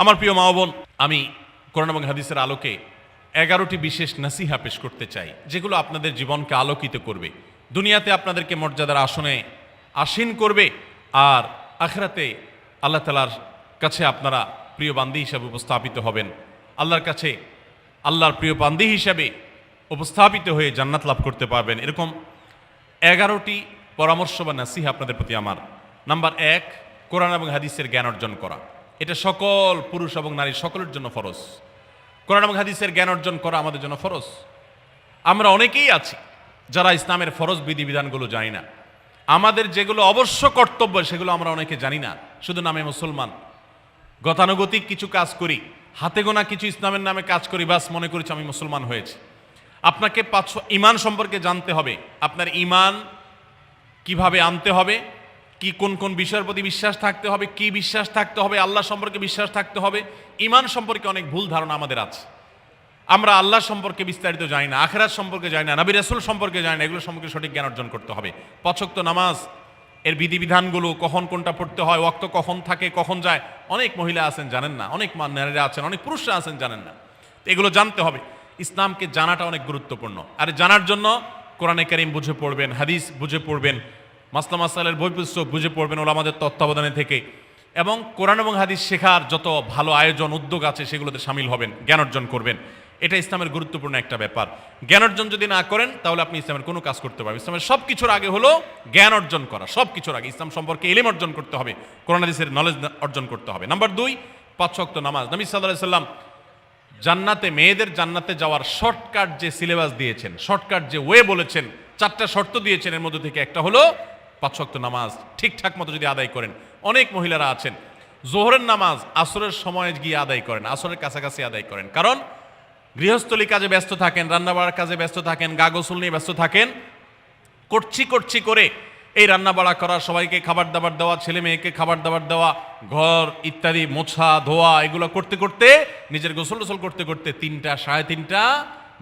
আমার প্রিয় মা ও বোন, আমি কোরআন এবং হাদিসের আলোকে 11টি বিশেষ নাসিহা পেশ করতে চাই, যেগুলো আপনাদের জীবনকে আলোকিত করবে, দুনিয়াতে আপনাদেরকে মর্যাদার আসনে আসীন করবে, আর আখিরাতে আল্লাহ তাআলার কাছে আপনারা প্রিয় বান্দী হিসাবে উপস্থাপিত হবেন। আল্লাহর কাছে আল্লাহর প্রিয় বান্দী হিসাবে উপস্থাপিত হয়ে জান্নাত লাভ করতে পারবেন। এরকম 11টি পরামর্শ বা নাসিহা আপনাদের প্রতি আমার। নাম্বার 1, কোরআন এবং হাদিসের জ্ঞান অর্জন করা। এটা সকল পুরুষ এবং নারী সকলের জন্য ফরজ। কোরআন এবং হাদিসের জ্ঞান অর্জন করা আমাদের জন্য ফরজ। আমরা অনেকেই আছি যারা ইসলামের ফরজ বিধিবিধানগুলো জানি না। আমাদের যেগুলো অবশ্য কর্তব্য সেগুলো আমরা অনেকে জানি না, শুধু নামে মুসলমান। গতানুগতিক কিছু কাজ করি, হাতে গোনা কিছু ইসলামের নামে কাজ করি, বাস মনে করেছি আমি মুসলমান হয়েছি। আপনাকে ঈমান সম্পর্কে জানতে হবে। আপনার ঈমান কিভাবে আনতে হবে, কি কোন কোন বিষয়ের প্রতি বিশ্বাস থাকতে হবে, কি বিশ্বাস থাকতে হবে, আল্লাহ সম্পর্কে বিশ্বাস থাকতে হবে। ঈমান সম্পর্কে অনেক ভুল ধারণা আমাদের আছে। আমরা আল্লাহ সম্পর্কে বিস্তারিত জানি না, আখিরাত সম্পর্কে জানি না, নবী রাসূল সম্পর্কে জানি না। এগুলো সম্পর্কে সঠিক জ্ঞান অর্জন করতে হবে। 5 ওয়াক্ত নামাজ এর বিধিবিধানগুলো, কখন কোনটা পড়তে হয়, ওয়াক্ত কখন থাকে কখন যায়, অনেক মহিলা আছেন জানেন না, অনেক নারীরা আছেন, অনেক পুরুষরা আছেন জানেন না। তো এগুলো জানতে হবে। ইসলামকে জানাটা অনেক গুরুত্বপূর্ণ। আর জানার জন্য কোরআনে কারীম বুঝে পড়বেন, হাদিস বুঝে পড়বেন, মাসলা মাসাইলের বই পুস্তক বুঝে পড়বেন ওলামাদের তত্ত্বাবধানে থেকে, এবং কোরআন এবং হাদিস শেখার যত ভালো আয়োজন উদ্যোগ আছে সেগুলোতে শামিল হবেন, জ্ঞান অর্জন করবেন। এটা ইসলামের গুরুত্বপূর্ণ একটা ব্যাপার। জ্ঞান অর্জন যদি না করেন তাহলে আপনি ইসলামের কোনো কাজ করতে পারবেন। ইসলামের সব কিছুর আগে হলো জ্ঞান অর্জন করা। সব কিছুর আগে ইসলাম সম্পর্কে ইলম অর্জন করতে হবে, কোরআন হাদিসের নলেজ অর্জন করতে হবে। নাম্বার 2, 5 ওয়াক্ত নামাজ। নবী সাল্লাল্লাহু আলাইহি সাল্লাম জান্নাতে, মেয়েদের জান্নাতে যাওয়ার শর্টকাট যে সিলেবাস দিয়েছেন, শর্টকাট যে ওয়ে বলেছেন, 4টা শর্ত দিয়েছেন। এর মধ্যে থেকে একটা হলো 5 ওয়াক্ত নামাজ ঠিকঠাক মতো যদি আদায় করেন। অনেক মহিলারা আছেন জোহরের নামাজ আসরের সময় গিয়ে আদায় করেন, আসরের কাছাকাছি আদায় করেন, কারণ গৃহস্থলী কাজে ব্যস্ত থাকেন, রান্নাবাড়ার কাজে ব্যস্ত থাকেন, গা গোসল নিয়ে ব্যস্ত থাকেন। করছি করে এই রান্নাবাড়া করা, সবাইকে খাবার দাবার দেওয়া, ছেলে মেয়েকে খাবার দাবার দেওয়া, ঘর ইত্যাদি মোছা ধোয়া, এগুলো করতে করতে, নিজের গোসল টোসল করতে করতে 3টা 3:30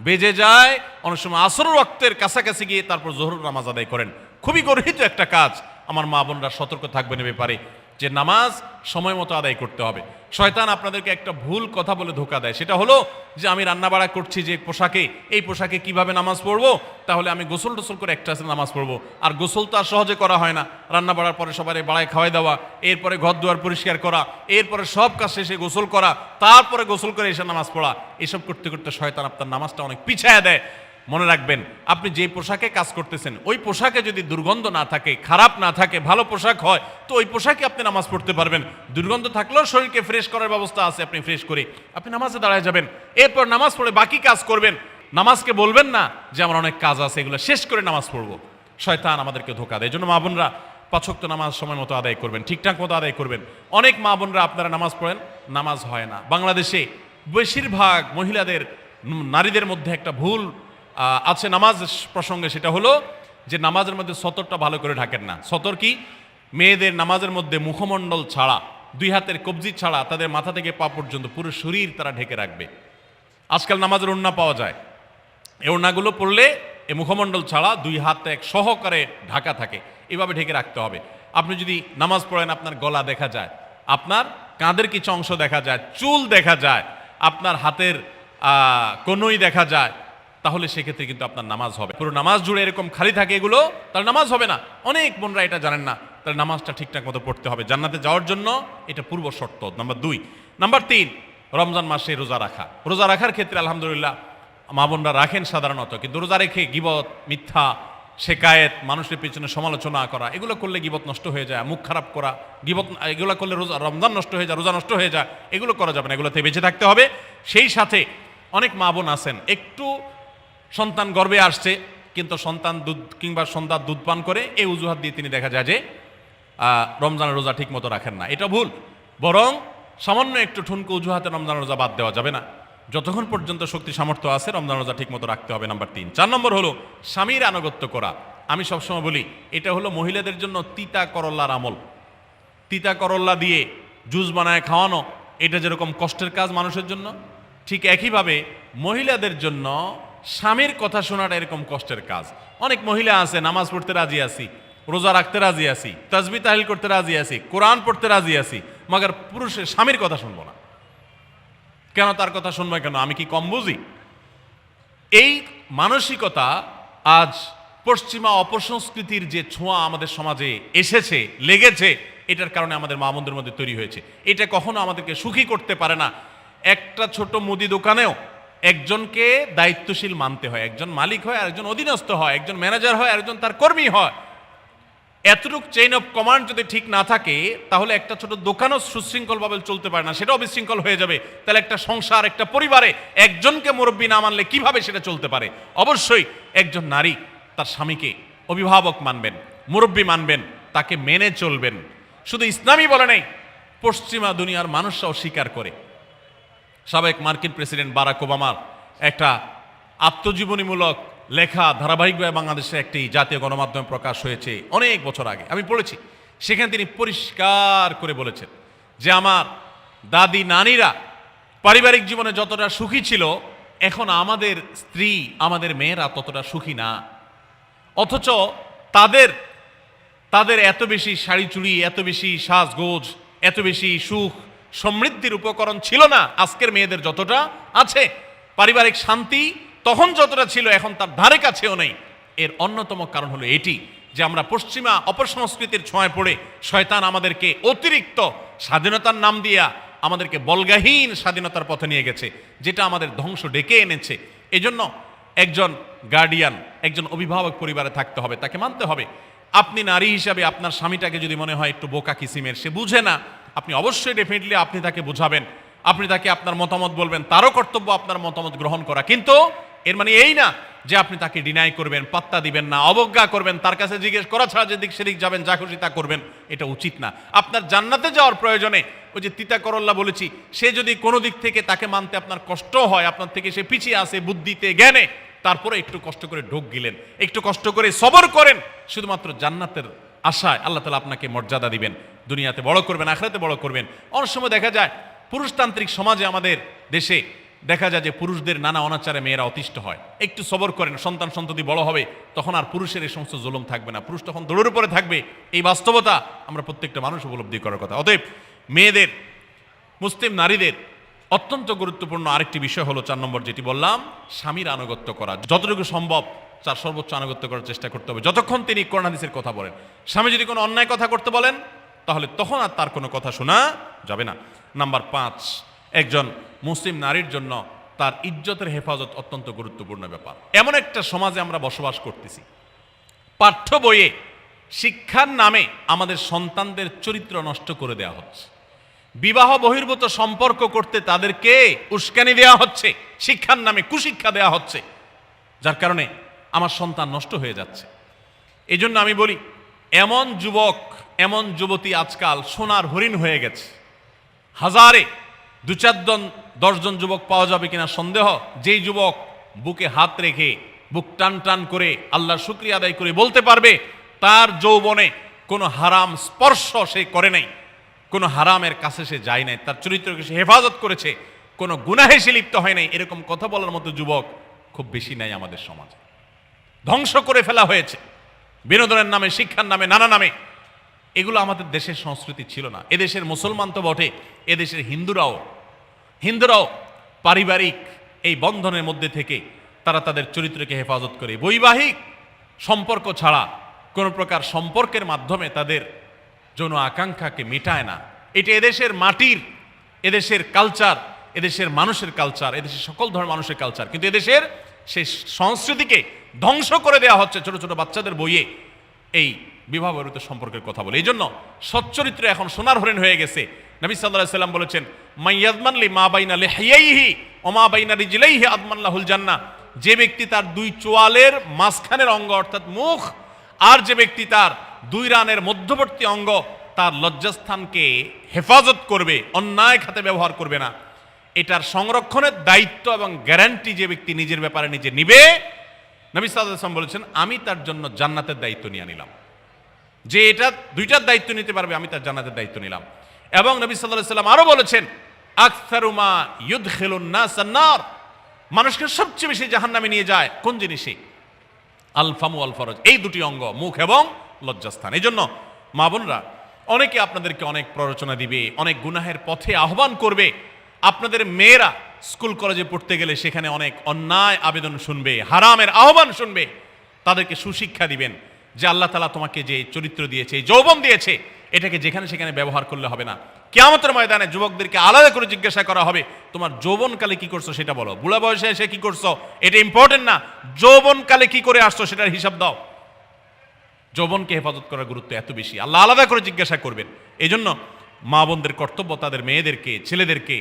বেজে যায়। অনেক সময় আসরের ওয়াক্তের কাছাকাছি গিয়ে তারপর জোহরের নামাজ আদায় করেন। খুবই গর্হিত একটা কাজ। আমার মা বোনরা সতর্ক থাকবেন এ ব্যাপারে, যে নামাজ সময় মতো আদায় করতে হবে। শয়তান আপনাদেরকে একটা ভুল কথা বলে ধোঁকা দেয়, সেটা হলো যে আমি রান্নাবাড়া করছি যে পোশাকে, এই পোশাকে কিভাবে নামাজ পড়বো, তাহলে আমি গোসল টোসল করে একটা নামাজ পড়বো। আর গোসল তো আর সহজে করা হয় না। রান্নাবাড়ার পরে সবাই বাড়ায় খাওয়াই দেওয়া, এরপরে ঘর দুয়ার পরিষ্কার করা, এরপরে সব কাজ শেষে গোসল করা, তারপরে গোসল করে এসে নামাজ পড়া, এসব করতে করতে শয়তান আপনার নামাজটা অনেক পিছায়া দেয়। মনে রাখবেন, আপনি যে পোশাকে কাজ করতেছেন ওই পোশাকে যদি দুর্গন্ধ না থাকে, খারাপ না থাকে, ভালো পোশাক হয়, তো ওই পোশাকে আপনি নামাজ পড়তে পারবেন। দুর্গন্ধ থাকলেও শরীরকে ফ্রেশ করার ব্যবস্থা আছে, আপনি ফ্রেশ করে আপনি নামাজে দাঁড়ায় যাবেন। এরপর নামাজ পড়ে বাকি কাজ করবেন। নামাজকে বলবেন না যে আমার অনেক কাজ আছে, এগুলো শেষ করে নামাজ পড়বো। শয়তান আমাদেরকে ধোঁকা দেয়। এই জন্য মা বোনরা 5 ওয়াক্ত নামাজ সময় মতো আদায় করবেন, ঠিকঠাক মতো আদায় করবেন। অনেক মা বোনরা আপনারা নামাজ পড়েন, নামাজ হয় না। বাংলাদেশে বেশিরভাগ মহিলাদের, নারীদের মধ্যে একটা ভুল আছে নামাজ প্রসঙ্গে, সেটা হলো যে নামাজের মধ্যে সতরটা ভালো করে ঢাকেন না। সতর কি? মেয়েদের নামাজের মধ্যে মুখমণ্ডল ছাড়া, 2 হাতের কবজি ছাড়া তাদের মাথা থেকে পা পর্যন্ত পুরো শরীর তারা ঢেকে রাখবে। আজকাল নামাজের ওড়না পাওয়া যায়, এই ওড়নাগুলো পড়লে এই মুখমণ্ডল ছাড়া 2 হাত এক সহকারে ঢাকা থাকে, এভাবে ঢেকে রাখতে হবে। আপনি যদি নামাজ পড়েন, আপনার গলা দেখা যায়, আপনার কাঁধের কিছু অংশ দেখা যায়, চুল দেখা যায়, আপনার হাতের কনুই দেখা যায়, তাহলে সেক্ষেত্রে কিন্তু আপনার নামাজ হবে। পুরো নামাজ জুড়ে এরকম খালি থাকে এগুলো, তাহলে নামাজ হবে না। অনেক বোনরা এটা জানেন না, তাহলে নামাজটা ঠিকঠাক মতো পড়তে হবে। জান্নাতে যাওয়ার জন্য এটা পূর্ব শর্ত। নাম্বার 2। নাম্বার 3, রমজান মাসে রোজা রাখা। রোজা রাখার ক্ষেত্রে আলহামদুলিল্লাহ মা বোনরা রাখেন সাধারণত, কিন্তু রোজা রেখে গীবত, মিথ্যা, শেকায়েত, মানুষের পিছনে সমালোচনা করা, এগুলো করলে গীবত নষ্ট হয়ে যায়, মুখ খারাপ করা, গীবত, এগুলো করলে রমজান নষ্ট হয়ে যায়, রোজা নষ্ট হয়ে যায়। এগুলো করা যাবে না, এগুলোতে বেঁচে থাকতে হবে। সেই সাথে অনেক মা বোন আছেন, একটু সন্তান গর্ভে আসছে, কিন্তু সন্তান দুধ কিংবা সন্তান দুধ পান করে, এই অজুহাত দিয়ে তিনি দেখা যায় যে রমজানের রোজা ঠিক মতো রাখেন না। এটা ভুল। বরং সামান্য একটু ঠুনকো অজুহাতে রমজানের রোজা বাদ দেওয়া যাবে না। যতক্ষণ পর্যন্ত শক্তি সামর্থ্য আছে রমজান রোজা ঠিক মতো রাখতে হবে। নাম্বার 3। 4 নম্বর হলো স্বামীর আনুগত্য করা। আমি সবসময় বলি এটা হলো মহিলাদের জন্য তিতা করল্লার আমল। তিতা করল্লা দিয়ে জুস বানায় খাওয়ানো, এটা যেরকম কষ্টের কাজ মানুষের জন্য, ঠিক একইভাবে মহিলাদের জন্য স্বামীর কথা শোনাটা এরকম কষ্টের কাজ। অনেক মহিলা আছে নামাজ পড়তে রাজি আছি, রোজা রাখতে রাজি আছি, তাসবিহ তাহলিল করতে রাজি আছি, কোরআন পড়তে রাজি আছি, মগর পুরুষের স্বামীর কথা শুনবো না। কেন তার কথা শুনবে কেন? আমি কি কম বুঝি? এই মানসিকতা আজ পশ্চিমা অপসংস্কৃতির যে ছোঁয়া আমাদের সমাজে এসেছে, লেগেছে, এটার কারণে আমাদের মা বোনদের মধ্যে তৈরি হয়েছে। এটা কখনো আমাদেরকে সুখী করতে পারে না। একটা ছোট মুদি দোকানেও একজনকে দায়িত্বশীল মানতে হয়, একজন মালিক হয়, আরেকজন অধীনস্থ হয়, একজন ম্যানেজার হয়, আরেকজন তার কর্মী হয়। এতটুক চেইন অফ কমান্ড যদি ঠিক না থাকে, তাহলে একটা ছোট দোকানও সুশৃঙ্খলভাবে চলতে পারে না, সেটাও বিশৃঙ্খল হয়ে যাবে। তাহলে একটা সংসার, একটা পরিবারে একজনকে মুরব্বী না মানলে কিভাবে সেটা চলতে পারে? অবশ্যই একজন নারী তার স্বামীকে অভিভাবক মানবেন, মুরব্বী মানবেন, তাকে মেনে চলবেন। শুধু ইসলামই বলে নেই, পশ্চিমা দুনিয়ার মানুষরাও স্বীকার করে। সাবেক মার্কিন প্রেসিডেন্ট বারাক ওবামার একটা আত্মজীবনীমূলক লেখা ধারাবাহিকভাবে বাংলাদেশে একটি জাতীয় গণমাধ্যমে প্রকাশ হয়েছে অনেক বছর আগে, আমি পড়েছি। সেখানে তিনি পরিষ্কার করে বলেছেন যে আমার দাদি নানিরা পারিবারিক জীবনে যতটা সুখী ছিল, এখন আমাদের স্ত্রী, আমাদের মেয়েরা ততটা সুখী না। অথচ তাদের তাদের এত বেশি শাড়ি চুড়ি, এত বেশি সাজগোজ, এত বেশি সুখ সমৃদ্ধির উপকরণ ছিল না আজকের মেয়েদের যতটা আছে। পারিবারিক শান্তি তখন যতটা ছিল, এখন তার ধারে কাছেও নেই। এর অন্যতম কারণ হলো এটি যে আমরা পশ্চিমা অপসংস্কৃতির ছোঁয়ায় পড়ে শয়তান আমাদেরকে অতিরিক্ত স্বাধীনতার নাম দিয়া আমাদেরকে বলগাহীন স্বাধীনতার পথে নিয়ে গেছে, যেটা আমাদের ধ্বংস ডেকে এনেছে। এজন্য একজন গার্ডিয়ান, একজন অভিভাবক পরিবারে থাকতে হবে, তাকে মানতে হবে। আপনি নারী হিসাবে আপনার স্বামীটাকে যদি মনে হয় একটু বোকা কিসিমের, সে বুঝে না, আপনি অবশ্যই ডেফিনেটলি আপনি তাকে বোঝাবেন, আপনি তাকে আপনার মতামত বলবেন, তারও কর্তব্য আপনার মতামত গ্রহণ করা। কিন্তু এর মানে এই না যে আপনি তাকে ডিনাই করবেন, পাত্তা দিবেন না, অবজ্ঞা করবেন, তার কাছে জিজ্ঞেস করা ছাড়া যেদিক সেদিক যাবেন, যা খুশি তা করবেন, এটা উচিত না। আপনার জান্নাতে যাওয়ার প্রয়োজনে ওই যে তিতা করল্লা বলেছি, সে যদি কোনো দিক থেকে তাকে মানতে আপনার কষ্ট হয়, আপনার থেকে সে পিছিয়ে আসে বুদ্ধিতে জ্ঞানে, তারপরে একটু কষ্ট করে ঢোক গিলেন, একটু কষ্ট করে সবর করেন, শুধুমাত্র জান্নাতের আশায় আল্লাহ তাআলা আপনাকে মর্যাদা দিবেন, দুনিয়াতে বড় করবেন, আখিরাতে বড় করবেন। অনেক সময় দেখা যায় পুরুষতান্ত্রিক সমাজে আমাদের দেশে দেখা যায় যে পুরুষদের নানা অনাচারে মেয়েরা অতিষ্ঠ হয়। একটু সবর করেন, সন্তান সন্ততি বড় হবে, তখন আর পুরুষের এই সমস্ত জুলুম থাকবে না, পুরুষ তখন দৌড়ের উপরে থাকবে। এই বাস্তবতা আমরা প্রত্যেকটা মানুষ উপলব্ধি করার কথা। অতএব মেয়েদের, মুসলিম নারীদের অত্যন্ত গুরুত্বপূর্ণ আরেকটি বিষয় হলো 4 নম্বর যেটি বললাম, স্বামীর আনুগত্য করা। যতটুকু সম্ভব তার সর্বোচ্চ আনুগত্য করার চেষ্টা করতে হবে, যতক্ষণ তিনি কোরআন হাদিসের কথা বলেন। স্বামী যদি কোনো অন্যায় কথা করতে বলেন, তাহলে তখন আর তার কোনো কথা শোনা যাবে না। নাম্বার 5, একজন মুসলিম নারীর জন্য তার ইজ্জতের হেফাজত অত্যন্ত গুরুত্বপূর্ণ ব্যাপার। এমন একটা সমাজে আমরা বসবাস করতেছি, পাঠ্য বইয়ে শিক্ষার নামে আমাদের সন্তানদের চরিত্র নষ্ট করে দেওয়া হচ্ছে। বিবাহ বহির্ভূত সম্পর্ক করতে তাদেরকে উস্কানি দেওয়া হচ্ছে, শিক্ষার নামে কুশিক্ষা দেওয়া হচ্ছে, যার কারণে আমার সন্তান নষ্ট হয়ে যাচ্ছে। এই জন্য আমি বলি, এমন যুবক, এমন যুবতী আজকাল সোনার হরিণ হয়ে গেছে। হাজারে 2-4 জন 10 জন যুবক পাওয়া যাবে কিনা সন্দেহ, যেই যুবক বুকে হাত রেখে বুক টান টান করে আল্লাহর শুকরিয়া আদায় করে বলতে পারবে তার যৌবনে কোনো হারাম স্পর্শ সে করে নাই, কোনো হারামের কাছে সে যায় নাই, তার চরিত্রকে সে হেফাজত করেছে, কোনো গুনাহে সে লিপ্ত হয় নাই, এরকম কথা বলার মতো যুবক খুব বেশি নাই আমাদের সমাজে। ধ্বংস করে ফেলা হয়েছে বিনোদনের নামে, শিক্ষার নামে, নানা নামে। এগুলো আমাদের দেশের সংস্কৃতি ছিল না। এদেশের মুসলমান তো বটে, এদেশের হিন্দুরাও পারিবারিক এই বন্ধনের মধ্যে থেকে তারা তাদের চরিত্রকে হেফাজত করে, বৈবাহিক সম্পর্ক ছাড়া কোনো প্রকার সম্পর্কের মাধ্যমে তাদের যৌন আকাঙ্ক্ষাকে মেটায় না। এটা এদেশের মাটির, এদেশের কালচার, এদেশের মানুষের কালচার, এদেশের সকল ধরনের মানুষের কালচার, কিন্তু এদেশের সেই সংস্কৃতিকে ধ্বংস করে দেওয়া হচ্ছে ছোট ছোট বাচ্চাদের বইয়ে এই বিবাহ বহির্ভূত সম্পর্কের কথা বলে। এই জন্য সচ্চরিত্র এখন সোনার হরিণ হয়ে গেছে। নবী সাল্লাল্লাহু আলাইহি সাল্লাম বলেছেন, মাইয়াজমান লি মা বাইনা লিহিয়াইহি ওয়া মা বাইনা রিজলাইহি আদমান লাহুল জান্নাহ। যে ব্যক্তি তার 2 চোয়ালের মাঝখানের অঙ্গ অর্থাৎ মুখ, আর যে ব্যক্তি তার 2 রানের মধ্যবর্তী অঙ্গ, তার লজ্জাস্থানকে হেফাজত করবে, অন্যায় খাতে ব্যবহার করবে না, এটার সংরক্ষণের দায়িত্ব এবং গ্যারান্টি যে ব্যক্তি নিজের ব্যাপারে নিজে নিবে, নবী সাল্লাল্লাহু আলাইহি ওয়াসাল্লাম বলেছেন, আমি তার জন্য জান্নাতের দায়িত্ব নিয়ে নিলাম। যে এটা 2টার দায়িত্ব নিতে পারবে, আমি তার জান্নাতের দায়িত্ব নিলাম। এবং নবী সাল্লাল্লাহু আলাইহি ওয়াসাল্লাম আরো বলেছেন, আকসারু মা ইউদখিলুন নাস আন-নার, মানুষকে সবচেয়ে বেশি জাহান্নামে নিয়ে যায় কোন জিনিসে? আল ফামু আল ফরজ, এই 2টি অঙ্গ, মুখ এবং লজ্জাস্থান। এই জন্য মা বোনরা, অনেকে আপনাদেরকে অনেক প্ররোচনা দিবে, অনেক গুনাহের পথে আহ্বান করবে, আপনাদের মেয়েরা স্কুল কলেজে পড়তে গেলে সেখানে অনেক অন্যায় আবেদন শুনবে, হারামের আহ্বান শুনবে। তাদেরকে সুশিক্ষা দিবেন যে আল্লাহ তাআলা তোমাকে যে চরিত্র দিয়েছে, এই যৌবন দিয়েছে, এটাকে যেখানে সেখানে ব্যবহার করলে হবে না। কিয়ামতের ময়দানে যুবকদেরকে আলাদা করে জিজ্ঞাসা করা হবে, তোমার যৌবনকালে কি করছো সেটা বলো, বুড়া বয়সে এসে কি করছো এটা ইম্পর্টেন্ট না, যৌবনকালে কি করে আসছো সেটার হিসাব দাও। যৌবনকে হেফাজত করার গুরুত্ব এত বেশি, আল্লাহ আলাদা করে জিজ্ঞাসা করবেন। এই জন্য মা বোনদের কর্তব্য তাদের মেয়েদেরকে, ছেলেদেরকে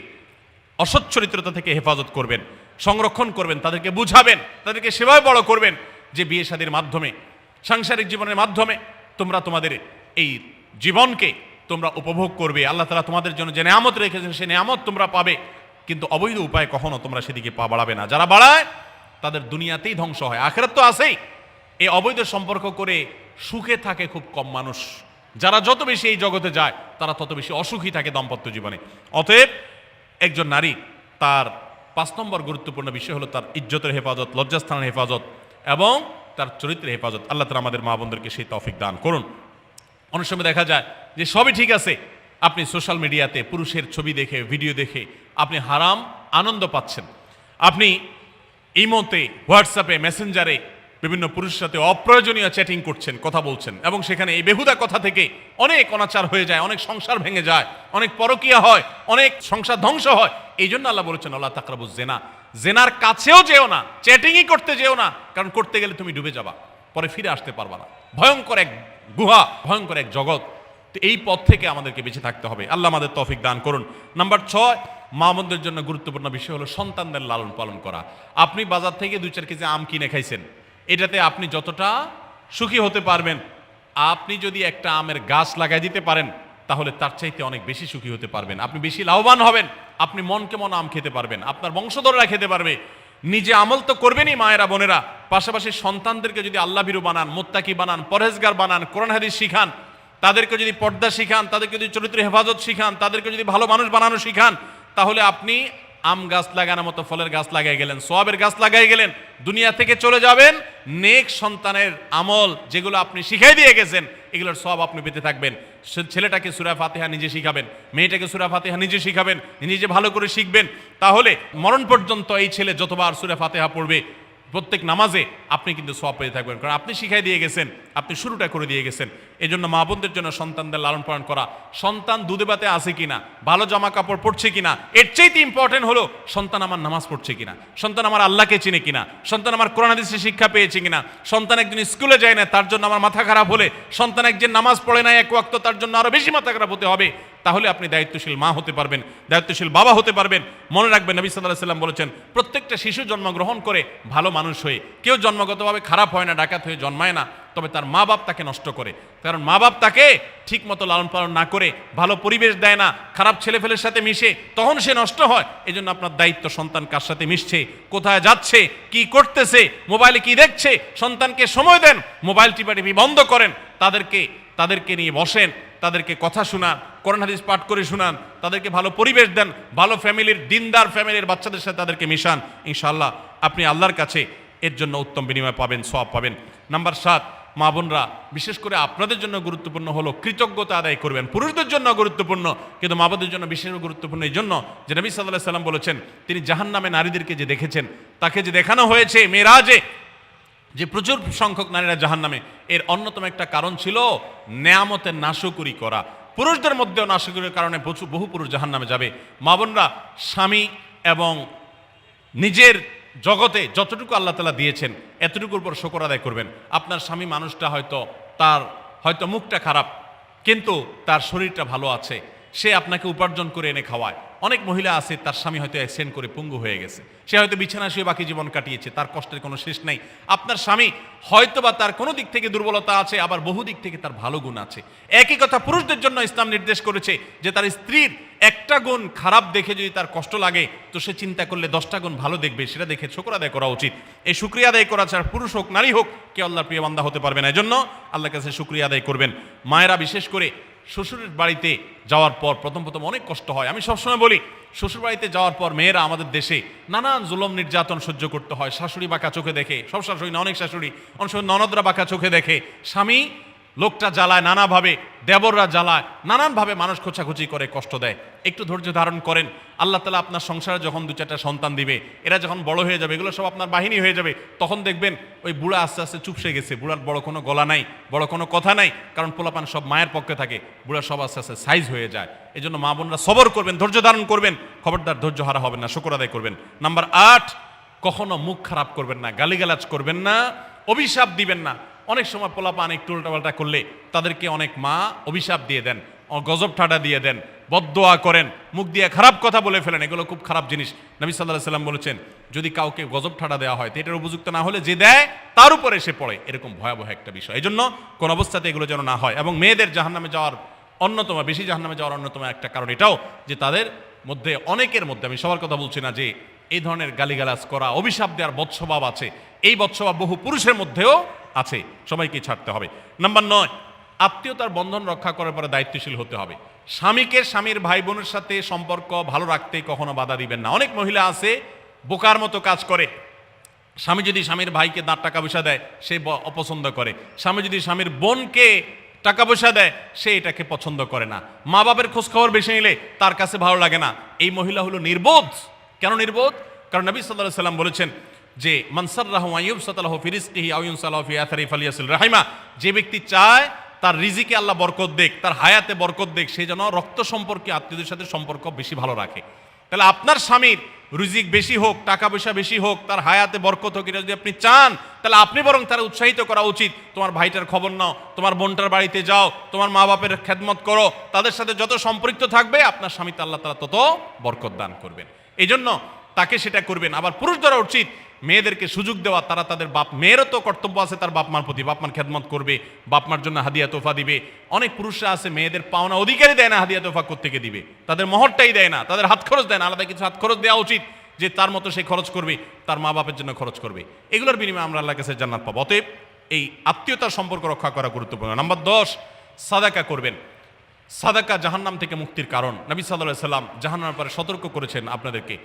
অসৎ চরিত্রতা থেকে হেফাজত করবেন, সংরক্ষণ করবেন, তাদেরকে বুঝাবেন, তাদেরকে সেভাবে বড় করবেন যে বিয়ে শাদীর মাধ্যমে, সাংসারিক জীবনের মাধ্যমে তোমরা তোমাদের এই জীবনকে তোমরা উপভোগ করবে। আল্লাহ তাআলা তোমাদের জন্য যে নেয়ামত রেখেছেন সেই নেয়ামত তোমরা পাবে, কিন্তু অবৈধ উপায়ে কখনো তোমরা সেদিকে পা বাড়াবে না। যারা বাড়ায় তাদের দুনিয়াতেই ধ্বংস হয়, আখিরাত তো আছেই। এই অবৈধ সম্পর্ক করে সুখে থাকে খুব কম মানুষ। যারা যত বেশি এই জগতে যায় তারা তত বেশি অসুখী থাকে দাম্পত্য জীবনে। অতএব একজন নারী তার 5 নম্বর গুরুত্বপূর্ণ বিষয় হলো তার ইজ্জতের হেফাজত, লজ্জাস্থানের হেফাজত এবং তার চরিত্রের হেফাজত। আল্লাহ তাআলা আমাদের মা বোনদেরকে সেই তৌফিক দান করুন। অনেক সময় দেখা যায় যে সবই ঠিক আছে, আপনি সোশ্যাল মিডিয়াতে পুরুষের ছবি দেখে, ভিডিও দেখে আপনি হারাম আনন্দ পাচ্ছেন। আপনি ইমোতে, হোয়াটসঅ্যাপে, মেসেঞ্জারে বিভিন্ন পুরুষের সাথে অপ্রয়োজনীয় চ্যাটিং করছেন, কথা বলছেন, এবং সেখানে এই বেহুদা কথা থেকে অনেক অনাচার হয়ে যায়, অনেক সংসার ভেঙে যায়, অনেক পরকীয়া হয়, অনেক সংসার ধ্বংস হয়। এই জন্য আল্লাহ বলেছেন আল্লাহ তাকরাবুজ জেনা, জেনার কাছেও যেও না, চ্যাটিংই করতে যেও না, কারণ করতে গেলে তুমি ডুবে যাবা, পরে ফিরে আসতে পারবা না। ভয়ঙ্কর এক গুহা, ভয়ঙ্কর এক জগৎ। তো এই পথ থেকে আমাদেরকে বেঁচে থাকতে হবে। আল্লাহ আমাদের তৌফিক দান করুন। নাম্বার 6, মা বোনদের জন্য গুরুত্বপূর্ণ বিষয় হলো সন্তানদের লালন পালন করা। আপনি বাজার থেকে 2-4 কেজি আম কিনে খাইছেন, এটাতে আপনি যতটা সুখী হতে পারবেন, আপনি যদি একটা আমের গাছ লাগাই দিতে পারেন তাহলে তার চাইতে অনেক বেশি সুখী হতে পারবেন, আপনি বেশি লাভবান হবেন, আপনি মনকে মন আম খেতে পারবেন, আপনার বংশধররা খেতে পারবে। নিজে আমল তো করবেনই মায়েরা, বোনেরা, পাশাপাশি সন্তানদেরকে যদি আল্লাহ ভীরু বানান, মুত্তাকি বানান, পরহেজগার বানান, কোরআন হাদিস শিখান, তাদেরকে যদি পর্দা শিখান, তাদেরকে যদি চরিত্র হেফাজত শিখান, তাদেরকে যদি ভালো মানুষ বানানো শিখান, তাহলে আপনি আম গাছ লাগানোর মতো ফলের গাছ লাগাই গেলেন, সওয়াবের গাছ লাগাই গেলেন, দুনিয়া থেকে চলে যাবেন। নেক সন্তানের আমল যেগুলো আপনি শিখাই দিয়ে গেছেন, এগুলোর সওয়াব আপনি পেতে থাকবেন। ছেলেটাকে সূরা ফাতিহা নিজে শিখাবেন, মেয়েটাকে সূরা ফাতিহা নিজে শিখাবেন, নিজে ভালো করে শিখবেন, তাহলে মরণ পর্যন্ত এই ছেলে যতবার সূরা ফাতিহা পড়বে প্রত্যেক নামাজে আপনি কিন্তু সওয়াব পেতে থাকবেন, কারণ আপনি শিখাই দিয়ে গেছেন, আপনি শুরুটা করে দিয়ে গেছেন। এই জন্য মা বোনদের জন্য সন্তানদের লালন পালন করা, সন্তান দুধে ভাতে আছে কিনা, ভালো জামা কাপড় পরছে কিনা, এর চাইতে ইম্পর্টেন্ট হলো সন্তান আমার নামাজ পড়ছে কিনা, সন্তান আমার আল্লাহকে চিনে কিনা, সন্তান আমার কোরআন হাদিসের শিক্ষা পেয়েছে কিনা। সন্তান একজন স্কুলে যায় না, তার জন্য আমার মাথা খারাপ হলে, সন্তান একজন নামাজ পড়ে না এক ওয়াক্ত, তার জন্য আরো বেশি মাথা খারাপ হতে হবে। তাহলে আপনি দায়িত্বশীল মা হতে পারবেন, দায়িত্বশীল বাবা হতে পারবেন। মনে রাখবেন নবী সাল্লাল্লাহু আলাইহি ওয়াসাল্লাম বলেছেন, প্রত্যেকটা শিশু জন্মগ্রহণ করে ভালো মানুষ হয়ে, কেউ জন্মগতভাবে খারাপ হয় না, ডাকাত হয়ে জন্মায় না, তবে তার মা বাপ তাকে নষ্ট করে। কারণ মা বাপ তাকে ঠিক মতো লালন পালন না করে, ভালো পরিবেশ দেয় না, খারাপ ছেলেফেলের সাথে মিশে, তখন সে নষ্ট হয়। এই জন্য আপনার দায়িত্ব সন্তান কার সাথে মিশছে, কোথায় যাচ্ছে, কি করতেছে, মোবাইলে কি দেখছে, সন্তানকে সময় দেন, মোবাইল টিপাটিপি বন্ধ করেন, তাদেরকে নিয়ে বসেন, তাদেরকে কথা শোনান, কোরআন হাদিস পাঠ করে শোনান, তাদেরকে ভালো পরিবেশ দেন, ভালো ফ্যামিলির, দিনদার ফ্যামিলির বাচ্চাদের সাথে তাদেরকে মিশান। ইনশাআল্লাহ আপনি আল্লাহর কাছে এর জন্য উত্তম বিনিময় পাবেন, সওয়াব পাবেন। নাম্বার 7, মা বোনরা বিশেষ করে আপনাদের জন্য গুরুত্বপূর্ণ হলো কৃতজ্ঞতা আদায় করবেন। পুরুষদের জন্য গুরুত্বপূর্ণ, কিন্তু মা বোনদের জন্য বিশেষ গুরুত্বপূর্ণ এই জন্য যে নবী সাল্লাল্লাহু আলাইহি ওয়াসাল্লাম বলেছেন, তিনি জাহান্নামে নারীদেরকে যে দেখেছেন, তাকে যে দেখানো হয়েছে মেরাজে, যে প্রচুর সংখ্যক নারীরা জাহান্নামে, এর অন্যতম একটা কারণ ছিল নেয়ামতের নাশকরি করা। পুরুষদের মধ্যেও নাশকরির কারণে বহু পুরুষ জাহান্নামে যাবে। মা বোনরা স্বামী এবং নিজের জগতে যতটুকু আল্লাহ তাআলা দিয়েছেন এতটুকুর উপর শুকর আদায় করবেন। আপনার স্বামী মানুষটা হয়তো মুখটা খারাপ, কিন্তু তার শরীরটা ভালো আছে, সে আপনাকে উপার্জন করে এনে খাওয়ায়। অনেক মহিলা আছে তার স্বামী হয়তো অ্যাক্সিডেন্ট করে পঙ্গু হয়ে গেছে, সে হয়তো বিছানা শুয়ে বাকি জীবন কাটিয়েছে, তার কষ্টের কোনো শেষ নেই। আপনার স্বামী হয়তো বা তার কোনো দিক থেকে দুর্বলতা আছে, আবার বহু দিক থেকে তার ভালো গুণ আছে। একই কথা পুরুষদের জন্য ইসলাম নির্দেশ করেছে যে তার স্ত্রীর একটা গুণ খারাপ দেখে যদি তার কষ্ট লাগে, তো সে চিন্তা করলে 10টা গুণ ভালো দেখবে, সেটা দেখে শুকর আদায় করা উচিত। এই শুকরিয়া আদায় করা ছাড়া পুরুষ হোক নারী হোক কে আল্লাহর প্রিয় বান্দা হতে পারবে না। এজন্য আল্লাহর কাছে শুকরিয়া আদায় করবেন। মায়েরা বিশেষ করে শ্বশুরের বাড়িতে যাওয়ার পর প্রথম অনেক কষ্ট হয়। আমি সবসময় বলি, শ্বশুর বাড়িতে যাওয়ার পর মেয়েরা আমাদের দেশে নানান জুলুম নির্যাতন সহ্য করতে হয়। শাশুড়ি বাঁকা চোখে দেখে, সব শাশুড়ি না, অনেক শাশুড়ি, অনেক সময় ননদরা বাঁকা চোখে দেখে, স্বামী লোকটা জ্বালায় নানাভাবে, দেবররা জ্বালায় নানানভাবে, মানুষ খোঁচাখুচি করে কষ্ট দেয়। একটু ধৈর্য ধারণ করেন, আল্লাহ তাআলা আপনার সংসারে যখন 2-4টা সন্তান দিবে, এরা যখন বড় হয়ে যাবে, এগুলো সব আপনার বাহিনী হয়ে যাবে, তখন দেখবেন ওই বুড়া আস্তে আস্তে চুপসে গেছে, বুড়ার বড় কোনো গলা নাই, বড় কোনো কথা নাই, কারণ পোলাপান সব মায়ের পক্ষে থাকে, বুড়া সব আস্তে আস্তে সাইজ হয়ে যায়। এই জন্য মা বোনরা সবর করবেন, ধৈর্য ধারণ করবেন, খবরদার ধৈর্য হারা হবেন না, শুকর আদায় করবেন। নাম্বার 8, কখনো মুখ খারাপ করবেন না, গালিগালাজ করবেন না, অভিশাপ দিবেন না। অনেক সময় পোলাপান একটু উল্টাপাল্টা করলে তাদেরকে অনেক মা অভিশাপ দিয়ে দেন, গজব ঠাডা দিয়ে দেন, বদদোয়া করেন, মুখ দিয়ে খারাপ কথা বলে ফেলেন। এগুলো খুব খারাপ জিনিস। নবী সাল্লাল্লাহু আলাইহি সাল্লাম বলেছেন, যদি কাউকে গজব ঠাডা দেওয়া হয় তো এটার উপযুক্ত না হলে যে দেয় তার উপরে এসে পড়ে, এরকম ভয়াবহ একটা বিষয়। এই জন্য কোন অবস্থাতে এগুলো যেন না হয়। এবং মেয়েদের জাহান্নামে যাওয়ার বেশি জাহান্নামে যাওয়ার অন্যতম একটা কারণ এটাও যে তাদের মধ্যে, অনেকের মধ্যে, আমি সবার কথা বলছি না, যে এই ধরনের গালিগালাজ করা, অভিশাপ দেওয়ার বদস্বভাব আছে। এই বদস্বভাব বহু পুরুষের মধ্যেও আছে, সবাইকে ছাড়তে হবে। নাম্বার 9, আত্মীয়তার বন্ধন রক্ষা করার পরে দায়িত্বশীল হতে হবে। স্বামীকে স্বামীর ভাই বোনের সাথে সম্পর্ক ভালো রাখতে কখনো বাধা দিবেন না। অনেক মহিলা আছে বোকার মতো কাজ করে। স্বামী যদি স্বামীর ভাইকে টাকা পয়সা দেয় সে অপছন্দ করে, স্বামী যদি স্বামীর বোনকে টাকা পয়সা দেয় সে এটাকে পছন্দ করে না, মা বাপের খোঁজ খবর বেশি নিলে তার কাছে ভালো লাগে না। এই মহিলা হলো নির্বোধ। কেন নির্বোধ? কারণ নবী সাল্লাল্লাহু আলাইহি সাল্লাম বলেছেন যে মান সাররাহু আন ইউবসাতালাহু ফি রিজকিহি আও ইউনসালাহু ফি আথারি ফালিয়াসিল রাহিমা, যে ব্যক্তি চায় তার রিজিকে আল্লাহ বরকত দেখ, তার হায়াতে বরকত দেখ, সে যেন রক্ত সম্পর্কে আত্মীয়দের সাথে সম্পর্ক বেশি ভালো রাখে। তাহলে আপনার স্বামীর রিজিক বেশি হোক, টাকা পয়সা বেশি হোক, তার হায়াতে বরকত হোক, এটা যদি আপনি চান তাহলে আপনি বরং তারা উৎসাহিত করা উচিত। তোমার ভাইটার খবর নাও, তোমার বোনটার বাড়িতে যাও, তোমার মা বাপের খেদমত করো, তাদের সাথে যত সম্পৃক্ত থাকবে আপনার স্বামীতে আল্লাহ তাআলা তত বরকত দান করবেন। এই জন্য তাকে সেটা করবেন। আবার পুরুষদেরও উচিত মেয়েদেরকে সুযোগ দেওয়া, তারা তাদের মেয়েরও তো কর্তব্য আছে তার বাপ মার প্রতি, বাপ মার খেদমত করবে, বাপ মার জন্য হাদিয়া তোফা দিবে। অনেক পুরুষরা আছে মেয়েদের পাওনা অধিকারই দেয় না, হাদিয়া তোফা কোত্থেকে দিবে, তাদের মহরটাই দেয় না, তাদের হাত খরচ দেয় না। আলাদা কিছু হাত খরচ দেওয়া উচিত, যে তার মতো সে খরচ করবে, তার মা বাপের জন্য খরচ করবে, এগুলোর বিনিময়ে আমরা আল্লাহর কাছে জান্নাত পাবো। অতএব এই আত্মীয়তার সম্পর্ক রক্ষা করা গুরুত্বপূর্ণ। নাম্বার 10, সাদাকা করবেন। সাদাকা জাহান্নাম থেকে মুক্তির কারণ। নবী সাল্লাল্লাহু আলাইহি সাল্লাম জাহান্নামের ব্যাপারে সতর্ক করেছেন আপনাদেরকে,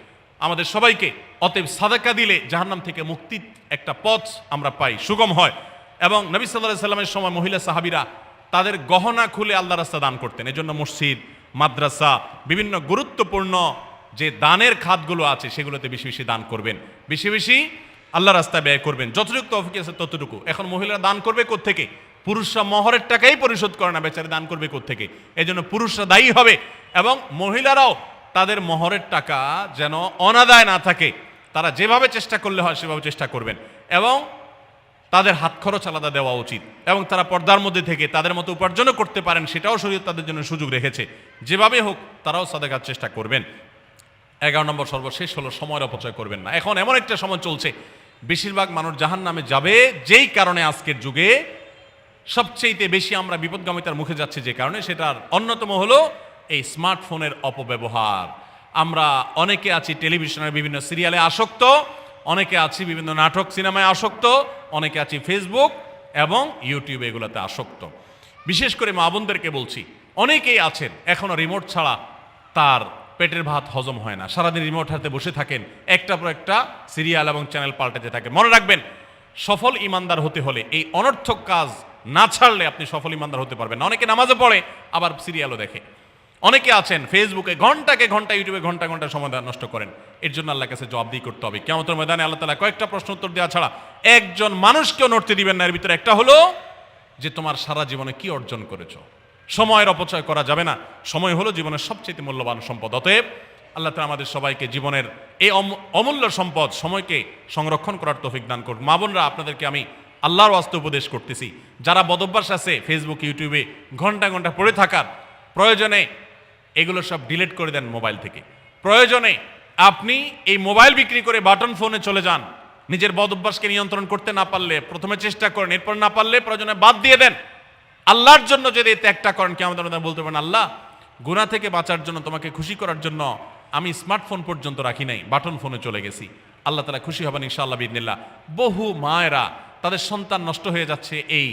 আমাদের সবাইকে। অতএব সাদাকা দিলে জাহান্নাম থেকে মুক্তির একটা পথ আমরা পাই, সুগম হয়। এবং নবী সাল্লাল্লাহু আলাইহি সাল্লামের সময় মহিলা সাহাবীরা তাদের গহনা খুলে আল্লাহর রাস্তায় দান করতেন। এজন্য মসজিদ, মাদ্রাসা, বিভিন্ন গুরুত্বপূর্ণ যে দানের খাতগুলো আছে সেগুলোতে বেশি বেশি দান করবেন, বেশি বেশি আল্লাহর রাস্তায় ব্যয় করবেন, যতটুকু তৌফিক আছে ততটুকু। এখন মহিলারা দান করবে কোত্থেকে? পুরুষরা মহরের টাকাই পরিশোধ করে না, বেচারে দান করবে কোত্থেকে? এই জন্য পুরুষরা দায়ী হবে, এবং মহিলারাও তাদের মহরের টাকা যেন অনাদায় না থাকে, তারা যেভাবে চেষ্টা করলে হয় সেভাবে চেষ্টা করবেন, এবং তাদের হাত খরচ আলাদা দেওয়া উচিত, এবং তারা পর্দার মধ্যে থেকে তাদের মতো উপার্জনও করতে পারেন, সেটাও শরীয়ত তাদের জন্য সুযোগ রেখেছে। যেভাবে হোক তারাও সাদাকার চেষ্টা করবেন। 11 নম্বর সর্বশেষ হলো সময়ের অপচয় করবেন না। এখন এমন একটা সময় চলছে, বেশিরভাগ মানুষ জাহান্নামে যাবে যেই কারণে, আজকের যুগে সবচেয়ে বেশি আমরা বিপদগামিতার মুখে যাচ্ছি যে কারণে, সেটার অন্যতম হলো এই স্মার্টফোনের অপব্যবহার। আমরা অনেকে আছি টেলিভিশনের বিভিন্ন সিরিয়ালে আসক্ত, অনেকে আছি বিভিন্ন নাটক সিনেমায় আসক্ত, অনেকে আছি ফেসবুক এবং ইউটিউব এগুলোতে আসক্ত। বিশেষ করে মা বোনদেরকে বলছি, অনেকেই আছেন এখনো রিমোট ছাড়া তার পেটের ভাত হজম হয় না, সারাদিন রিমোট হাতে বসে থাকেন, একটার পর একটা সিরিয়াল এবং চ্যানেল পাল্টাতে থাকেন। মনে রাখবেন, সফল ইমানদার হতে হলে এই অনর্থক কাজ না ছাড়লে আপনি সফল ইমানদার হতে পারবেন না। অনেকে নামাজে পড়ে আবার সিরিয়ালও দেখে, অনেকে আছেন ফেসবুকে ঘন্টাকে ঘন্টা, ইউটিউবে ঘন্টা ঘন্টা সময় নষ্ট করেন। এর জন্য আল্লাহর কাছে জবাবদিহি করতে হবে। কিয়ামতের ময়দানে আল্লাহ তাআলা কয়েকটা প্রশ্ন উত্তর দেওয়া ছাড়া একজন মানুষকেও নড়তে দিবেন না। এর ভিতরে একটা হলো যে তোমার সারা জীবনে কি অর্জন করেছো। সময়ের অপচয় করা যাবে না। সময় হলো জীবনের সবচেয়ে মূল্যবান সম্পদ। অতএব আল্লাহ তাআলা আমাদের সবাইকে জীবনের এই অমূল্য সম্পদ সময়কে সংরক্ষণ করার তৌফিক দান করুন। মা বোনরা, আপনাদেরকে আমি আল্লাহর ওয়াস্তে উপদেশ করতেছি, যারা বদভ্যাস আছে ফেসবুক ইউটিউবে ঘন্টা ঘন্টা পড়ে থাকার, প্রয়োজনে এগুলো সব ডিলিট করে দেন মোবাইল থেকে। প্রয়োজনে আপনি এই মোবাইল বিক্রি করে বাটন ফোনে চলে যান। নিজের বদভ্যাসকে নিয়ন্ত্রণ করতে না পারলে প্রথমে চেষ্টা করেন, এরপর না পারলে প্রয়োজনে বাদ দিয়ে দেন। আল্লাহর জন্য যদি ত্যাগটা করেন, কিয়ামতের মধ্যে বলতে পারেন, আল্লাহ গুনাহ থেকে বাঁচার জন্য, তোমাকে খুশি করার জন্য আমি স্মার্টফোন পর্যন্ত রাখি নাই, বাটন ফোনে চলে গেছি। আল্লাহ তাআলা খুশি হবেন ইনশাআল্লাহ বিইذনিল্লাহ। বহু মায়েরা তাদের সন্তান নষ্ট হয়ে যাচ্ছে এই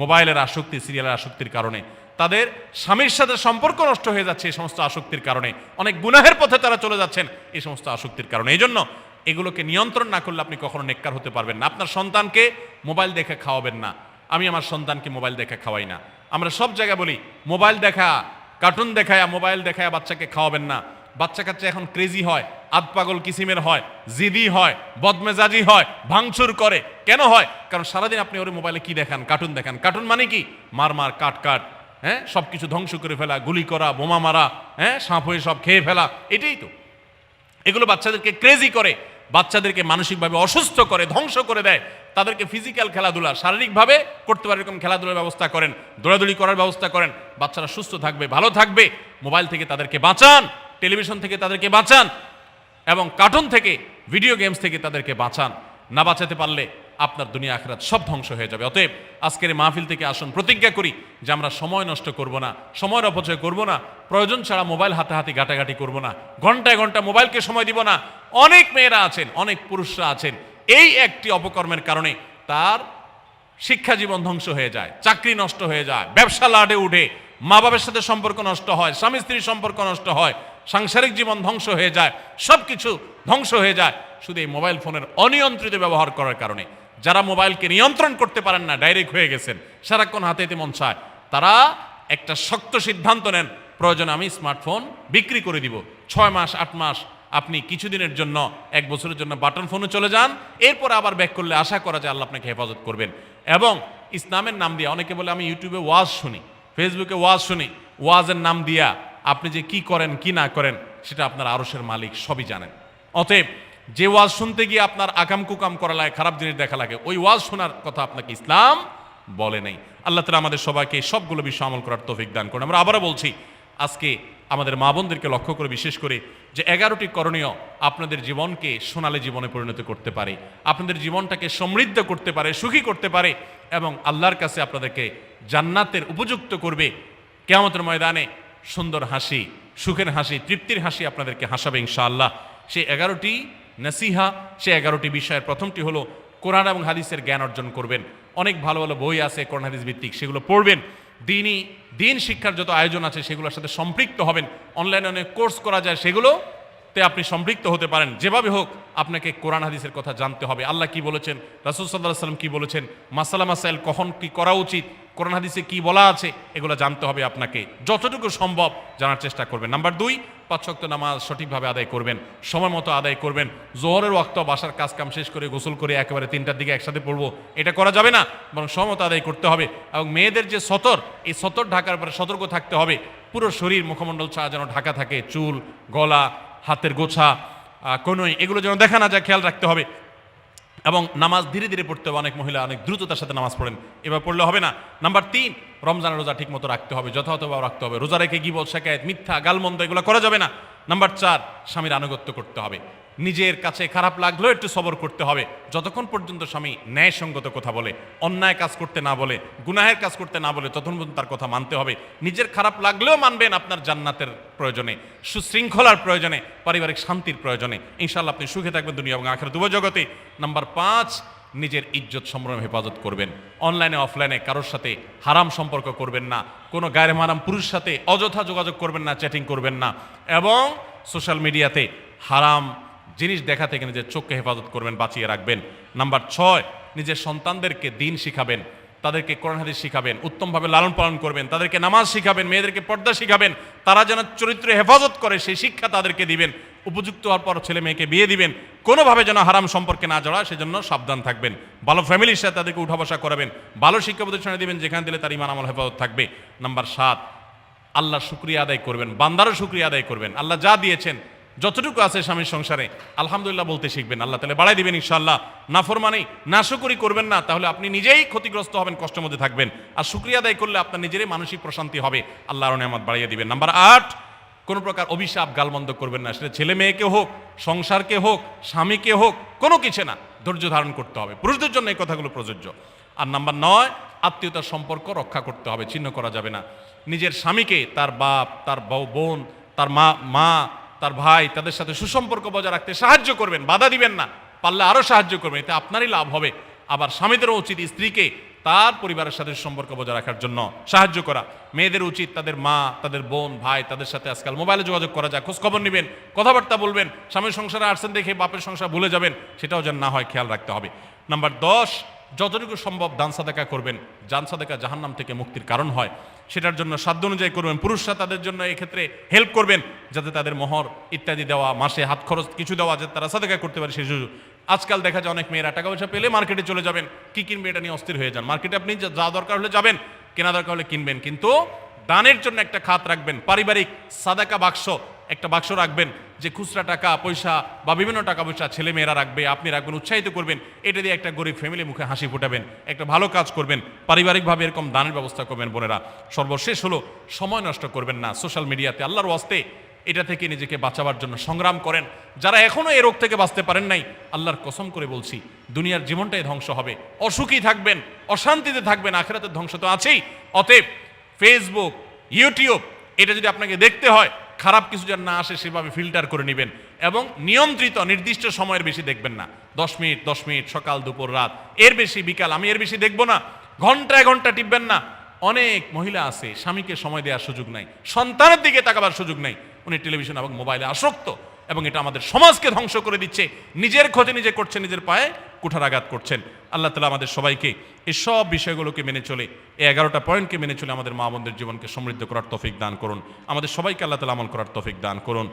মোবাইলের আসক্তি, সিরিয়ালের আসক্তির কারণে। তাদের স্বামীর সাথে সম্পর্ক নষ্ট হয়ে যাচ্ছে এই সমস্ত আসক্তির কারণে। অনেক গুনাহের পথে তারা চলে যাচ্ছেন এই সমস্ত আসক্তির কারণে। এই জন্য এগুলোকে নিয়ন্ত্রণ না করলে আপনি কখনো নেককার হতে পারবেন না। আপনার সন্তানকে মোবাইল দেখে খাওয়াবেন না, আমি আমার সন্তানকে মোবাইল দেখা খাওয়াই না। আমরা সব জায়গায় বলি মোবাইল দেখা, কার্টুন দেখায়, মোবাইল দেখায় বাচ্চাকে খাওয়াবেন না। বাচ্চা কাচ্চা এখন ক্রেজি হয়, আধপাগল কিসিমের হয়, জিদি হয়, বদমেজাজি হয়, ভাঙচুর করে। কেন হয়? কারণ সারাদিন আপনি ওর মোবাইলে কি দেখান? কার্টুন দেখান। কার্টুন মানে কি? মার মার, কাট কাট, হ্যাঁ, সব কিছু ধ্বংস করে ফেলা, গুলি করা, বোমা মারা, হ্যাঁ, সাপ হয়ে সব খেয়ে ফেলা, এটাই তো। এগুলো বাচ্চাদেরকে ক্রেজি করে, বাচ্চাদেরকে মানসিকভাবে অসুস্থ করে, ধ্বংস করে দেয়। তাদেরকে ফিজিক্যাল খেলাধুলা, শারীরিকভাবে করতে পারে এরকম খেলাধুলার ব্যবস্থা করেন, দৌড়াদৌড়ি করার ব্যবস্থা করেন। বাচ্চারা সুস্থ থাকবে, ভালো থাকবে। মোবাইল থেকে তাদেরকে বাঁচান, টেলিভিশন থেকে তাদেরকে বাঁচান, এবং কার্টুন থেকে, ভিডিও গেমস থেকে তাদেরকে বাঁচান। না বাঁচাতে পারলে আপনার দুনিয়া আখিরাত সব ধ্বংস হয়ে যাবে। অতএব আজকের এই মাহফিল থেকে আসুন, প্রতিজ্ঞা করি যে আমরা সময় নষ্ট করব না, সময়ের অপচয় করব না, প্রয়োজন ছাড়া মোবাইল হাতে ঘাটাঘাটি করব না, ঘন্টায় ঘন্টা মোবাইলকে সময় দিব না। অনেক মেয়েরা আছেন, অনেক পুরুষরা আছেন, এই একটি অপকর্মের কারণে তার শিক্ষা জীবন ধ্বংস হয়ে যায়, চাকরি নষ্ট হয়ে যায়, ব্যবসা লাডে উঠে, মা বাবার সাথে সম্পর্ক নষ্ট হয়, স্বামী স্ত্রীর সম্পর্ক নষ্ট হয়, সাংসারিক জীবন ধ্বংস হয়ে যায়, সব কিছু ধ্বংস হয়ে যায় শুধু এই মোবাইল ফোনের অনিয়ন্ত্রিত ব্যবহার করার কারণে। যারা মোবাইলকে নিয়ন্ত্রণ করতে পারেন না, ডাইরেক্ট হয়ে গেছেন, সারাক্ষণ হাতে মন চায়, তারা একটা শক্ত সিদ্ধান্ত নেন, প্রয়োজন আমি স্মার্টফোন বিক্রি করে দিব। 6 মাস 8 মাস আপনি কিছুদিনের জন্য, 1 বছরের জন্য বাটন ফোনে চলে যান, এরপর আবার ব্যাক করলে আশা করা যায় আল্লাহ আপনাকে হেফাজত করবেন। এবং ইসলামের নাম দিয়ে, অনেকে বলে আমি ইউটিউবে ওয়াজ শুনি, ফেসবুকে ওয়াজ শুনি, ওয়াজের নাম দিয়া আপনি যে কি করেন কি না করেন সেটা আপনার আরশের মালিক সবই জানেন। অতএব যে ওয়াজ শুনতে গিয়ে আপনার আকাম কুকাম করা লাগে, খারাপ জিনিস দেখা লাগে, ওই ওয়াজ শোনার কথা আপনাকে ইসলাম বলে নেই। আল্লাহ তাআলা আমাদের সবাইকে সবগুলো বিষয় আমল করার তৌফিক দান করুন। আমরা আবারও বলছি, আজকে আমাদের মা বোনদেরকে লক্ষ্য করে, বিশেষ করে যে 11টি করণীয় আপনাদের জীবনকে সোনালী জীবনে পরিণত করতে পারে, আপনাদের জীবনটাকে সমৃদ্ধ করতে পারে, সুখী করতে পারে, এবং আল্লাহর কাছে আপনাদেরকে জান্নাতের উপযুক্ত করবে। কিয়ামতের ময়দানে সুন্দর হাসি, সুখের হাসি, তৃপ্তির হাসি আপনাদেরকে হাসাবে ইনশাআল্লাহ। সেই 11টি নসিহা, সেই 11টি বিষয়ের প্রথমটি হলো কোরআন এবং হাদিসের জ্ঞান অর্জন করবেন। অনেক ভালো ভালো বই আছে কোরআন হাদিস ভিত্তিক, সেগুলো পড়বেন। দিন শিক্ষার যত আয়োজন আছে সেগুলোর সাথে সম্পৃক্ত হবেন। অনলাইনে অনেক কোর্স করা যায়, সেগুলোতে আপনি সম্পৃক্ত হতে পারেন। যেভাবে হোক আপনাকে কোরআন হাদিসের কথা জানতে হবে। আল্লাহ কি বলেছেন, রাসূল সাল্লাল্লাহু আলাইহি ওয়াসাল্লাম কি বলেছেন, মাসালা মাসাইল কখন কি করা উচিত, কোরআন হাদিসে কি বলা আছে, এগুলো জানতে হবে আপনাকে। যতটুকু সম্ভব জানার চেষ্টা করবেন। নাম্বার 2, 5 ওয়াক্ত নামাজ সঠিকভাবে আদায় করবেন, সময় মতো আদায় করবেন। জোহরের ওয়াক্ত বাসার কাজ কাম শেষ করে গোসল করে একেবারে 3টার দিকে একসাথে পড়বো, এটা করা যাবে না, বরং সময় মতো আদায় করতে হবে। এবং মেয়েদের যে সতর, এই সতর ঢাকার পরে সতর্ক থাকতে হবে। পুরো শরীর মুখমণ্ডল ছাড়া যেন ঢাকা থাকে, চুল, গলা, হাতের গোছা, কনুই, এগুলো যেন দেখা না যায়, খেয়াল রাখতে হবে। এবং নামাজ ধীরে ধীরে পড়তে হবে। অনেক মহিলা অনেক দ্রুততার সাথে নামাজ পড়েন, এবার পড়লে হবে না। নাম্বার 3, রমজানের রোজা ঠিক মতো রাখতে হবে, যথাযথভাবে রাখতে হবে। রোজা রেখে গীবত, শিকায়েত, মিথ্যা, গালমন্দ এগুলো করা যাবে না। নাম্বার 4, স্বামীর আনুগত্য করতে হবে। নিজের কাছে খারাপ লাগলেও একটু সবর করতে হবে, যতক্ষণ পর্যন্ত স্বামী ন্যায়সঙ্গত কথা বলে, অন্যায় কাজ করতে না বলে, গুনাহের কাজ করতে না বলে, ততক্ষণ পর্যন্ত তার কথা মানতে হবে। নিজের খারাপ লাগলেও মানবেন, আপনার জান্নাতের প্রয়োজনে, সুশৃঙ্খলার প্রয়োজনে, পারিবারিক শান্তির প্রয়োজনে। ইনশাআল্লাহ আপনি সুখে থাকবেন দুনিয়া এবং আখিরাত উভয় জগতে। নাম্বার 5, নিজের ইজ্জত সম্ভ্রম হেফাজত করবেন। অনলাইনে অফলাইনে কারোর সাথে হারাম সম্পর্ক করবেন না, কোনো গায়রে মাহরাম পুরুষের সাথে অযথা যোগাযোগ করবেন না, চ্যাটিং করবেন না, এবং সোশ্যাল মিডিয়াতে হারাম জিনিস দেখা থেকে নিজের চোখকে হেফাজত করবেন, বাঁচিয়ে রাখবেন। নাম্বার 6, নিজের সন্তানদেরকে দিন শিখাবেন, তাদেরকে কোরআন হাদিস শিখাবেন, উত্তমভাবে লালন পালন করবেন, তাদেরকে নামাজ শিখাবেন, মেয়েদেরকে পর্দা শিখাবেন, তারা যেন চরিত্রে হেফাজত করে সেই শিক্ষা তাদেরকে দিবেন। উপযুক্ত হওয়ার পর ছেলে মেয়েকে বিয়ে দিবেন, কোনোভাবে যেন হারাম সম্পর্কে না জড়ায় সেজন্য সাবধান থাকবেন। ভালো ফ্যামিলির সাথে তাদেরকে উঠা বসা করাবেন, ভালো শিক্ষা প্রতিষ্ঠানে দিবেন যেখানে দিলে তার ঈমান আমল হেফাজত থাকবে। নাম্বার 7, আল্লাহর শুকরিয়া আদায় করবেন, বান্দারও শুকরিয়া আদায় করবেন। আল্লাহ যা দিয়েছেন, যতটুকু আছে স্বামীর সংসারে আলহামদুলিল্লাহ বলতে শিখবেন, আল্লাহ তাআলা বাড়াই দিবেন ইনশাআল্লাহ। নাফরমানি, নাশুকরি করবেন না, তাহলে আপনি নিজেই ক্ষতিগ্রস্ত হবেন, কষ্টের মধ্যে থাকবেন। আর শুকরিয়া আদায় করলে আপনার নিজেরই মানসিক প্রশান্তি হবে, আল্লাহর নেয়ামত বাড়িয়ে দিবেন। নাম্বার 8, কোনো প্রকার অভিশাপ গালমন্দ করবেন না, সেটা ছেলে মেয়েকে হোক, সংসারকে হোক, স্বামীকে হোক, কোনো কিছু না, ধৈর্য ধারণ করতে হবে। পুরুষদের জন্য এই কথাগুলো প্রযোজ্য। আর নাম্বার 9, আত্মীয়তার সম্পর্ক রক্ষা করতে হবে, ছিন্ন করা যাবে না। নিজের স্বামীকে তার বাপ, তার বোন, তার মা, তার ভাই, তাদের সাথে সুসম্পর্ক বজায় রাখতে সাহায্য করবেন, বাধা দিবেন না, পারলে আরও সাহায্য করবেন, এতে আপনারই লাভ হবে। আবার স্বামীদেরও উচিত স্ত্রীকে তার পরিবারের সাথে সম্পর্ক বজায় রাখার জন্য সাহায্য করা। মেয়েদের উচিত তাদের মা, তাদের বোন, ভাই, তাদের সাথে আজকাল মোবাইলে যোগাযোগ করা যায়, খোঁজ খবর নেবেন, কথাবার্তা বলবেন। স্বামীর সংসারে আসছেন দেখে বাপের সংসার ভুলে যাবেন, সেটাও যেন না হয়, খেয়াল রাখতে হবে। নাম্বার 10, যতটুকু সম্ভব দান সাদাকা করবেন। দান সাদাকা জাহান্নাম থেকে মুক্তির কারণ হয়, সেটার জন্য সাধ্য অনুযায়ী করবেন। পুরুষরা তাদের জন্য এক্ষেত্রে হেল্প করবেন, যাতে তাদের মোহর ইত্যাদি দেওয়া, মাসে হাত খরচ কিছু দেওয়া, যাতে তারা সাদাকা করতে পারে সেই সুযোগ। আজকাল দেখা যায় অনেক মেয়েরা টাকা পয়সা পেলে মার্কেটে চলে যাবেন, কি কিনবে এটা নিয়ে অস্থির হয়ে যান। মার্কেটে আপনি যা দরকার হলে যাবেন, কেনা দরকার হলে কিনবেন, কিন্তু দানের জন্য একটা খাত রাখবেন। পারিবারিক সাদাকা বাক্স একটা বাক্স রাখবেন, যে খুচরা টাকা পয়সা বা বিভিন্ন টাকা পয়সা ছেলে মেয়েরা রাখবে, আপনি রাখবেন, উৎসাহিত করবেন। এটা দিয়ে একটা গরিব ফ্যামিলি মুখে হাসি ফোটাবেন, একটা ভালো কাজ করবেন, পারিবারিকভাবে এরকম দানের ব্যবস্থা করবেন। বোনেরা, সর্বশেষ হলো সময় নষ্ট করবেন না সোশ্যাল মিডিয়াতে। আল্লাহর ওয়াস্তে এটা থেকে নিজেকে বাঁচাবার জন্য সংগ্রাম করেন। যারা এখনো এই রোগ থেকে বাঁচতে পারেন নাই, আল্লাহর কসম করে বলছি, দুনিয়ার জীবনটাই ধ্বংস হবে, অসুখী থাকবেন, অশান্তিতে থাকবেন, আখিরাতের ধ্বংস তো আছেই। অতএব ফেসবুক, ইউটিউব এটা যদি আপনাকে দেখতে হয়, খারাপ কিছু যেন না আসে সেভাবে ফিল্টার করে নেবেন, এবং নিয়ন্ত্রিত নির্দিষ্ট সময়ের বেশি দেখবেন না। 10 মিনিট সকাল দুপুর রাত, এর বেশি বিকাল, আমি এর বেশি দেখবো না। ঘন্টায় ঘন্টা টিপবেন না। অনেক মহিলা আছে স্বামীকে সময় দেওয়ার সুযোগ নাই, সন্তানের দিকে তাকাবার সুযোগ নাই, উনি টেলিভিশন এবং মোবাইলে আসক্ত, এবং এটা আমাদের সমাজকে ধ্বংস করে দিচ্ছে। নিজের ক্ষতি নিজে করছেন, নিজের পায়ে কুঠারাঘাত করছেন। আল্লাহ তাআলা আমাদের সবাইকে এই সব বিষয়গুলোকে মেনে চলে, এই 11টা পয়েন্টকে মেনে চলে আমাদের মা বোনদের জীবনকে সমৃদ্ধ করার তৌফিক দান করুন। আমাদের সবাইকে আল্লাহ তাআলা আমল করার তৌফিক দান করুন।